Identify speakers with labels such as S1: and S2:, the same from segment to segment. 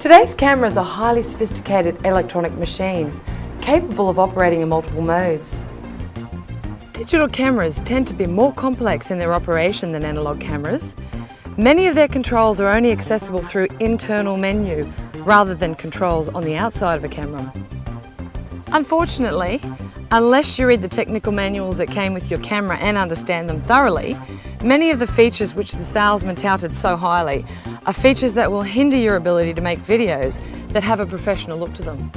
S1: Today's cameras are highly sophisticated electronic machines capable of operating in multiple modes. Digital cameras tend to be more complex in their operation than analog cameras. Many of their controls are only accessible through internal menu rather than controls on the outside of a camera. Unfortunately, unless you read the technical manuals that came with your camera and understand them thoroughly, many of the features which the salesman touted so highly are features that will hinder your ability to make videos that have a professional look to them.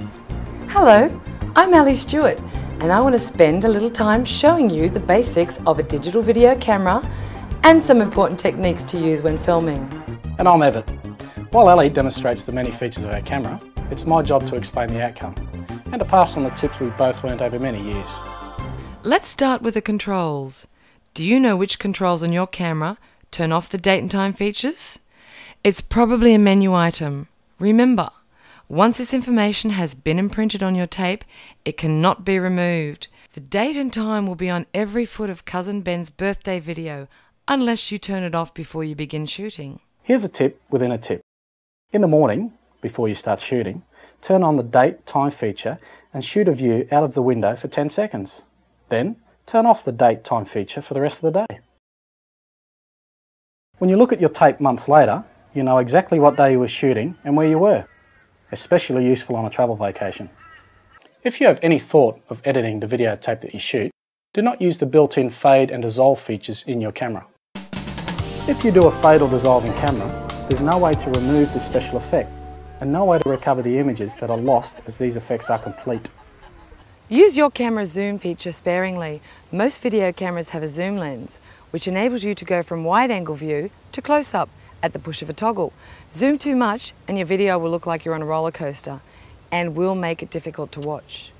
S1: Hello, I'm Ali Stewart, and I want to spend a little time showing you the basics of a digital video camera and some important techniques to use when filming.
S2: And I'm Evatt. While Ali demonstrates the many features of our camera, it's my job to explain the outcome and to pass on the tips we've both learnt over many years.
S1: Let's start with the controls. Do you know which controls on your camera turn off the date and time features? It's probably a menu item. Remember, once this information has been imprinted on your tape, it cannot be removed. The date and time will be on every foot of Cousin Ben's birthday video, unless you turn it off before you begin shooting.
S2: Here's a tip within a tip. In the morning, before you start shooting, turn on the date time feature and shoot a view out of the window for 10 seconds. Then, turn off the date time feature for the rest of the day. When you look at your tape months later, you know exactly what day you were shooting and where you were. Especially useful on a travel vacation. If you have any thought of editing the videotape that you shoot, do not use the built-in fade and dissolve features in your camera. If you do a fade or dissolve in camera, there's no way to remove the special effect and no way to recover the images that are lost as these effects are complete.
S1: Use your camera's zoom feature sparingly. Most video cameras have a zoom lens, which enables you to go from wide-angle view to close-up at the push of a toggle. Zoom too much and your video will look like you're on a roller coaster and will make it difficult to watch.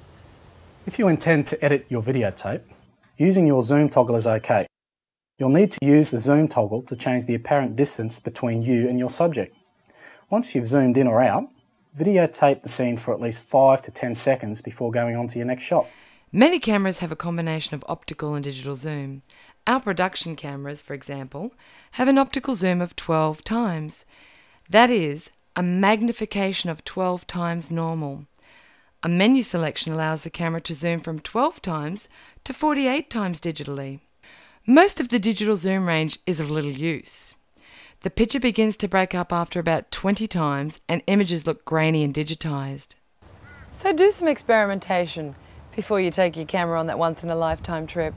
S2: If you intend to edit your videotape, using your zoom toggle is okay. You'll need to use the zoom toggle to change the apparent distance between you and your subject. Once you've zoomed in or out, videotape the scene for at least 5 to 10 seconds before going on to your next shot.
S1: Many cameras have a combination of optical and digital zoom. Our production cameras, for example, have an optical zoom of 12 times. That is a magnification of 12 times normal. A menu selection allows the camera to zoom from 12 times to 48 times digitally. Most of the digital zoom range is of little use. The picture begins to break up after about 20 times and images look grainy and digitized. So do some experimentation before you take your camera on that once-in-a-lifetime trip.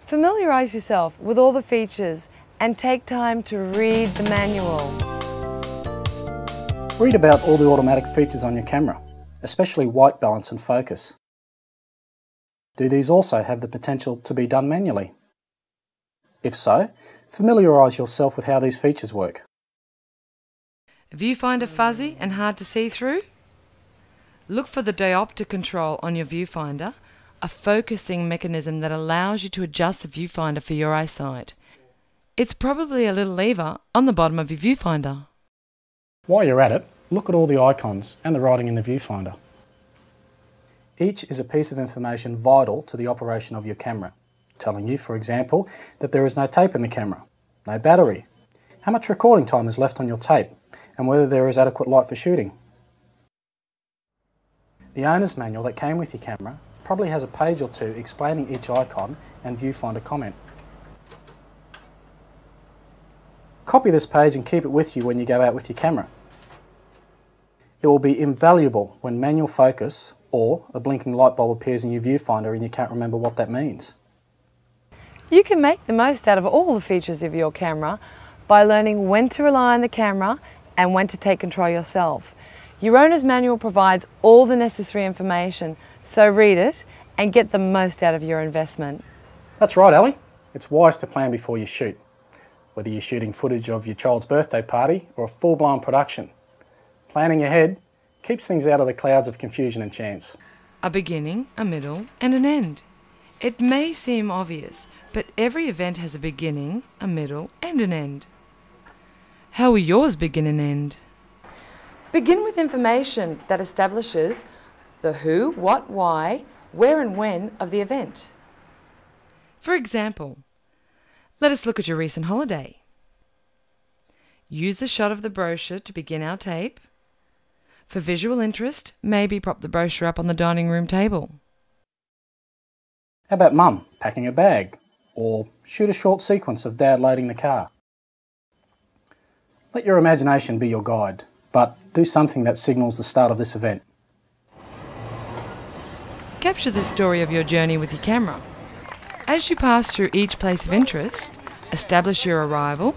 S1: Familiarize yourself with all the features and take time to read the manual.
S2: Read about all the automatic features on your camera, especially white balance and focus. Do these also have the potential to be done manually? If so, familiarise yourself with how these features work.
S1: Viewfinder fuzzy and hard to see through? Look for the diopter control on your viewfinder, a focusing mechanism that allows you to adjust the viewfinder for your eyesight. It's probably a little lever on the bottom of your viewfinder.
S2: While you're at it, look at all the icons and the writing in the viewfinder. Each is a piece of information vital to the operation of your camera, telling you, for example, that there is no tape in the camera, no battery, how much recording time is left on your tape, and whether there is adequate light for shooting. The owner's manual that came with your camera probably has a page or two explaining each icon and viewfinder comment. Copy this page and keep it with you when you go out with your camera. It will be invaluable when manual focus or a blinking light bulb appears in your viewfinder and you can't remember what that means.
S1: You can make the most out of all the features of your camera by learning when to rely on the camera and when to take control yourself. Your owner's manual provides all the necessary information, so read it and get the most out of your investment.
S2: That's right, Ali. It's wise to plan before you shoot, whether you're shooting footage of your child's birthday party or a full-blown production. Planning ahead keeps things out of the clouds of confusion and chance.
S1: A beginning, a middle and an end. It may seem obvious, but every event has a beginning, a middle and an end. How will yours begin and end? Begin with information that establishes the who, what, why, where and when of the event. For example, let us look at your recent holiday. Use a shot of the brochure to begin our tape. For visual interest, maybe prop the brochure up on the dining room table.
S2: How about Mum packing a bag? Or shoot a short sequence of Dad loading the car. Let your imagination be your guide, but do something that signals the start of this event.
S1: Capture the story of your journey with your camera. As you pass through each place of interest, establish your arrival,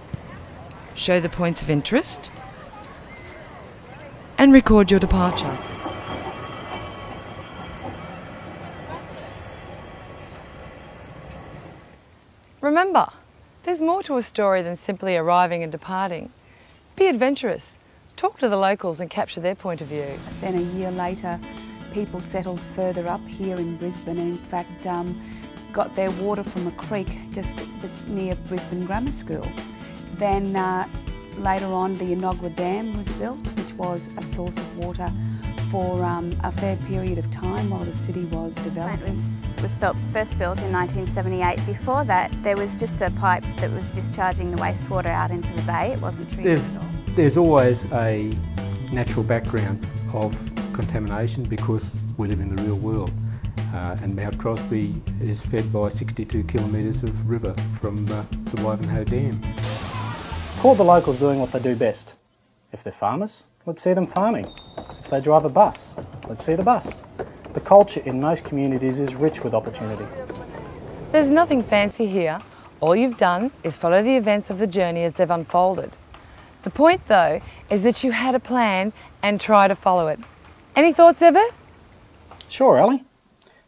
S1: show the points of interest, and record your departure. Remember, there's more to a story than simply arriving and departing. Be adventurous, talk to the locals and capture their point of view.
S3: Then a year later, people settled further up here in Brisbane and in fact got their water from a creek just near Brisbane Grammar School. Then later on the Enoggera Dam was built, which was a source of water for a fair period of time while the city was developing.
S4: It was first built in 1978. Before that, there was just a pipe that was discharging the wastewater out into the bay. It wasn't treated at all.
S5: There's always a natural background of contamination because we live in the real world. And Mount Crosby is fed by 62 kilometres of river from the Wivenhoe Dam.
S2: Record the locals doing what they do best. If they're farmers, let's see them farming. If they drive a bus, let's see the bus. The culture in most communities is rich with opportunity.
S1: There's nothing fancy here. All you've done is follow the events of the journey as they've unfolded. The point, though, is that you had a plan and try to follow it. Any thoughts, Everett?
S2: Sure, Ellie.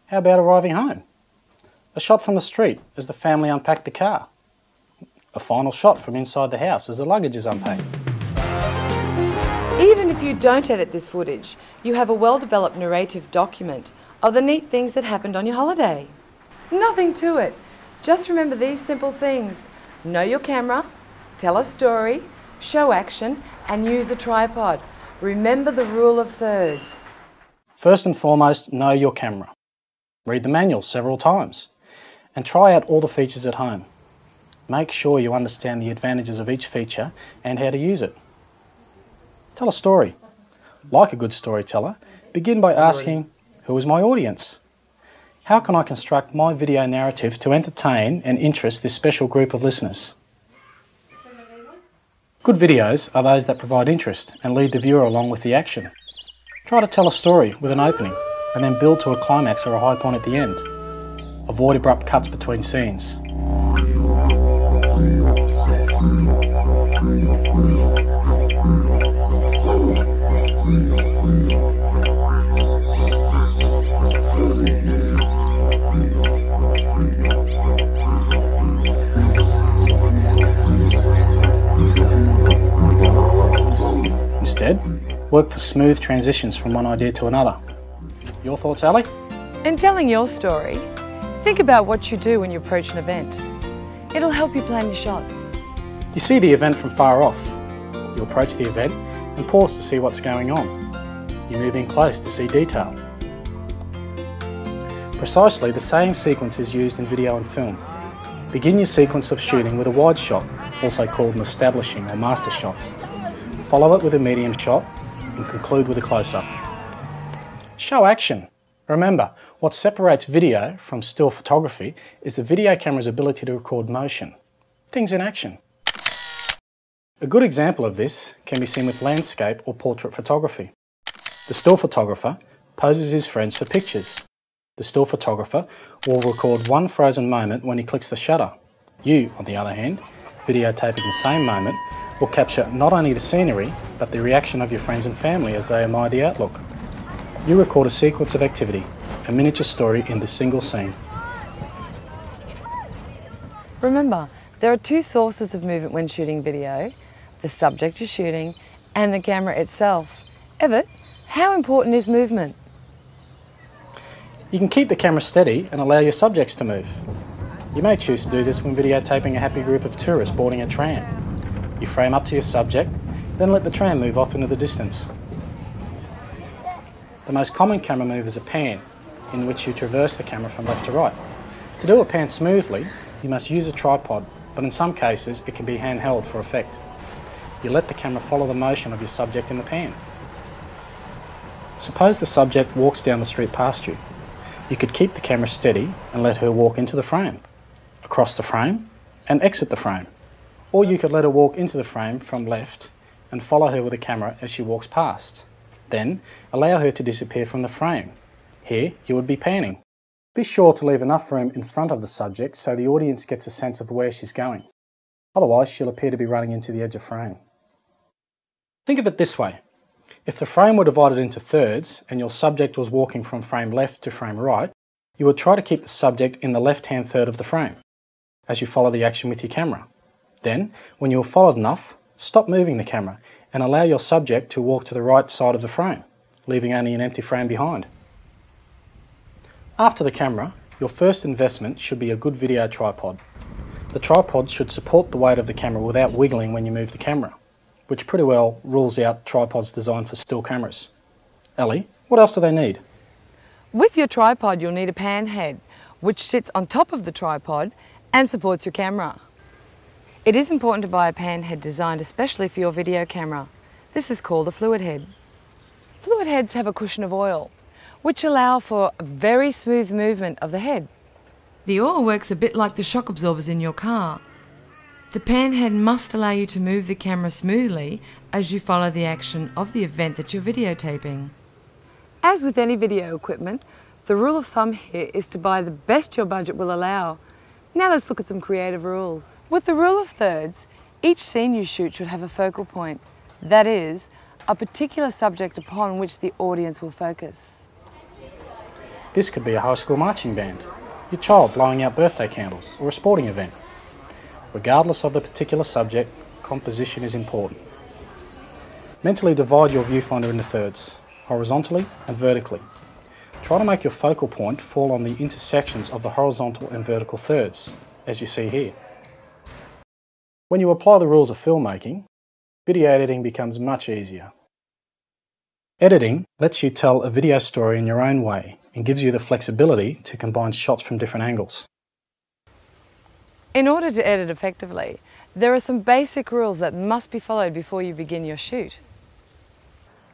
S2: How about arriving home? A shot from the street as the family unpacked the car. A final shot from inside the house as the luggage is unpacked.
S1: Even if you don't edit this footage, you have a well-developed narrative document of the neat things that happened on your holiday. Nothing to it. Just remember these simple things. Know your camera, tell a story, show action, and use a tripod. Remember the rule of thirds.
S2: First and foremost, know your camera. Read the manual several times and try out all the features at home. Make sure you understand the advantages of each feature and how to use it. Tell a story. Like a good storyteller, begin by asking, who is my audience? How can I construct my video narrative to entertain and interest this special group of listeners? Good videos are those that provide interest and lead the viewer along with the action. Try to tell a story with an opening and then build to a climax or a high point at the end. Avoid abrupt cuts between scenes. Instead, work for smooth transitions from one idea to another. Your thoughts, Ali?
S1: In telling your story, think about what you do when you approach an event. It'll help you plan your shots.
S2: You see the event from far off. You approach the event and pause to see what's going on. You move in close to see detail. Precisely the same sequence is used in video and film. Begin your sequence of shooting with a wide shot, also called an establishing or master shot. Follow it with a medium shot and conclude with a close-up. Show action. Remember, what separates video from still photography is the video camera's ability to record motion, things in action. A good example of this can be seen with landscape or portrait photography. The still photographer poses his friends for pictures. The still photographer will record one frozen moment when he clicks the shutter. You, on the other hand, videotaping the same moment, will capture not only the scenery, but the reaction of your friends and family as they admire the outlook. You record a sequence of activity, a miniature story in this single scene.
S1: Remember, there are two sources of movement when shooting video, the subject you're shooting and the camera itself. Everett, how important is movement?
S2: You can keep the camera steady and allow your subjects to move. You may choose to do this when videotaping a happy group of tourists boarding a tram. You frame up to your subject, then let the tram move off into the distance. The most common camera move is a pan, in which you traverse the camera from left to right. To do a pan smoothly, you must use a tripod, but in some cases it can be handheld for effect. You let the camera follow the motion of your subject in the pan. Suppose the subject walks down the street past you. You could keep the camera steady and let her walk into the frame, across the frame and exit the frame. Or you could let her walk into the frame from left and follow her with the camera as she walks past. Then allow her to disappear from the frame. Here you would be panning. Be sure to leave enough room in front of the subject so the audience gets a sense of where she's going. Otherwise she'll appear to be running into the edge of frame. Think of it this way. If the frame were divided into thirds and your subject was walking from frame left to frame right, you would try to keep the subject in the left-hand third of the frame as you follow the action with your camera. Then, when you have followed enough, stop moving the camera and allow your subject to walk to the right side of the frame, leaving only an empty frame behind. After the camera, your first investment should be a good video tripod. The tripod should support the weight of the camera without wiggling when you move the camera, which pretty well rules out tripods designed for still cameras. Ellie, what else do they need?
S1: With your tripod, you'll need a pan head, which sits on top of the tripod and supports your camera. It is important to buy a pan head designed especially for your video camera. This is called a fluid head. Fluid heads have a cushion of oil, which allow for a very smooth movement of the head. The oil works a bit like the shock absorbers in your car. The pan head must allow you to move the camera smoothly as you follow the action of the event that you're videotaping. As with any video equipment, the rule of thumb here is to buy the best your budget will allow. Now let's look at some creative rules. With the rule of thirds, each scene you shoot should have a focal point. That is, a particular subject upon which the audience will focus.
S2: This could be a high school marching band, your child blowing out birthday candles, or a sporting event. Regardless of the particular subject, composition is important. Mentally divide your viewfinder into thirds, horizontally and vertically. Try to make your focal point fall on the intersections of the horizontal and vertical thirds, as you see here. When you apply the rules of filmmaking, video editing becomes much easier. Editing lets you tell a video story in your own way and gives you the flexibility to combine shots from different angles.
S1: In order to edit effectively, there are some basic rules that must be followed before you begin your shoot.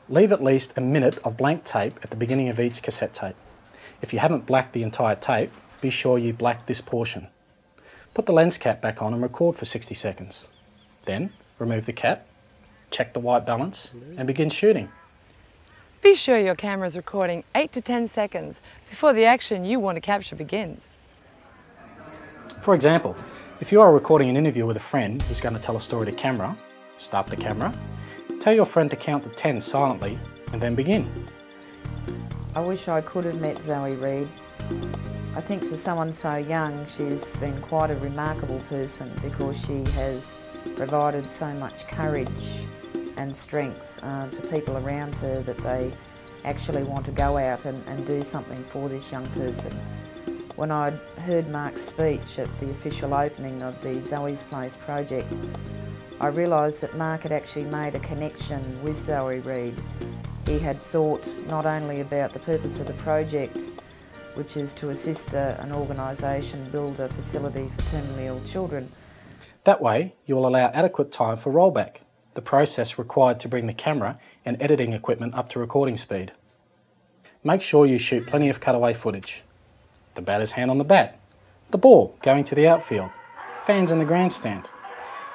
S2: Leave at least a minute of blank tape at the beginning of each cassette tape. If you haven't blacked the entire tape, be sure you black this portion. Put the lens cap back on and record for 60 seconds. Then remove the cap, check the white balance and begin shooting.
S1: Be sure your camera is recording 8 to 10 seconds before the action you want to capture begins.
S2: For example, if you are recording an interview with a friend who's going to tell a story to camera, start the camera, tell your friend to count to 10 silently and then begin.
S6: I wish I could have met Zoe Reed. I think for someone so young she's been quite a remarkable person because she has provided so much courage and strength to people around her that they actually want to go out and do something for this young person. When I'd heard Mark's speech at the official opening of the Zoe's Place project, I realised that Mark had actually made a connection with Zoe Reed. He had thought not only about the purpose of the project, which is to assist an organisation build a facility for terminally ill children.
S2: That way, you will allow adequate time for rollback, the process required to bring the camera and editing equipment up to recording speed. Make sure you shoot plenty of cutaway footage. The batter's hand on the bat, the ball going to the outfield, fans in the grandstand.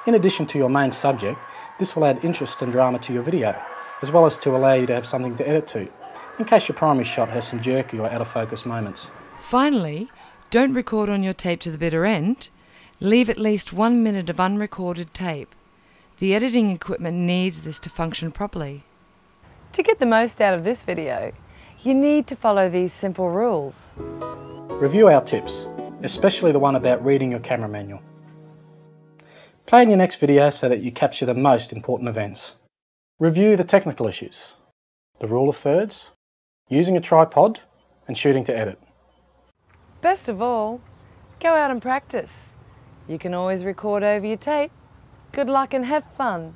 S2: In addition to your main subject, this will add interest and drama to your video, as well as to allow you to have something to edit to, in case your primary shot has some jerky or out of focus moments.
S1: Finally, don't record on your tape to the bitter end. Leave at least 1 minute of unrecorded tape. The editing equipment needs this to function properly. To get the most out of this video, you need to follow these simple rules.
S2: Review our tips, especially the one about reading your camera manual. Play in your next video so that you capture the most important events. Review the technical issues, the rule of thirds, using a tripod, and shooting to edit.
S1: Best of all, go out and practice. You can always record over your tape. Good luck and have fun.